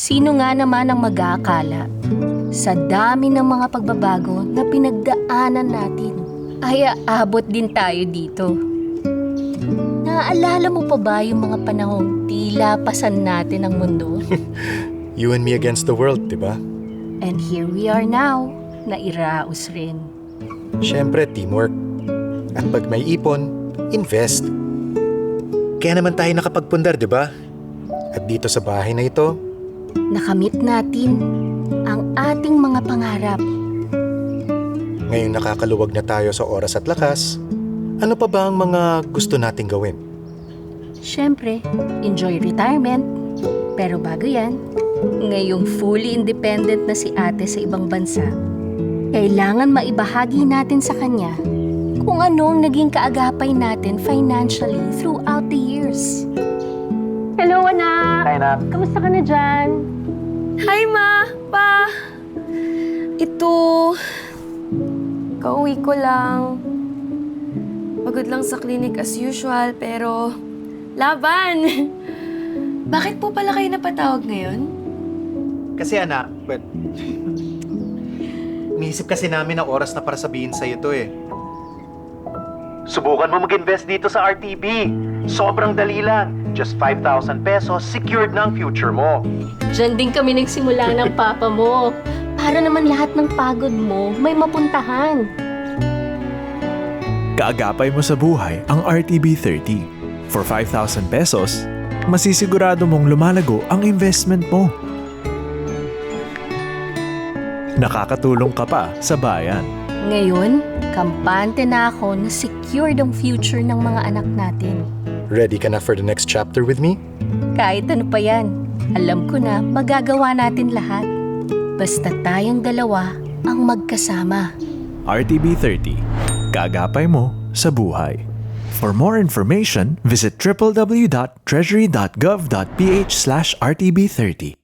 Sino nga naman ang mag-aakala sa dami ng mga pagbabago na pinagdaanan natin ay aabot din tayo dito? Naaalala mo pa ba yung mga panahong tila pasan natin ang mundo? You and me against the world, di ba? And here we are now, nairaos rin. Siyempre, teamwork. At pag may ipon, invest. Kaya naman tayo nakapagpundar, di ba? At dito sa bahay na ito, Nakamit natin ang ating mga pangarap. ngayon nakakaluwag na tayo sa oras at lakas. Ano pa ba ang mga gusto nating gawin? Siyempre, enjoy retirement. Pero bago yan, ngayong fully independent na si ate sa ibang bansa, kailangan maibahagi natin sa kanya kung ano ang naging kaagapay natin financially throughout the years. Hello, anak! Hi, anak. Kamusta ka na dyan? Hi, Ma! Pa! Ito... Kauwi ko lang. Pagod lang sa clinic as usual, pero... Laban! Bakit po pala kayo napatawag ngayon? Kasi anak, iniisip kasi namin na oras na para sabihin sa'yo to eh. Subukan mo mag-invest dito sa RTB. Sobrang dali lang. Just 5,000 pesos, secured na ang future mo. Diyan din kami nagsimula ng papa mo. Para naman lahat ng pagod mo may mapuntahan. Kaagapay mo sa buhay ang RTB 30. For 5,000 pesos, masisigurado mong lumalago ang investment mo. Nakakatulong ka pa sa bayan. Ngayon, kampante na ako na secured ang future ng mga anak natin. Ready ka na for the next chapter with me? Kahit ano pa yan, alam ko na magagawa natin lahat. Basta tayong dalawa ang magkasama. RTB 30. Kaagapay mo sa buhay. For more information, visit www.treasury.gov.ph/RTB30.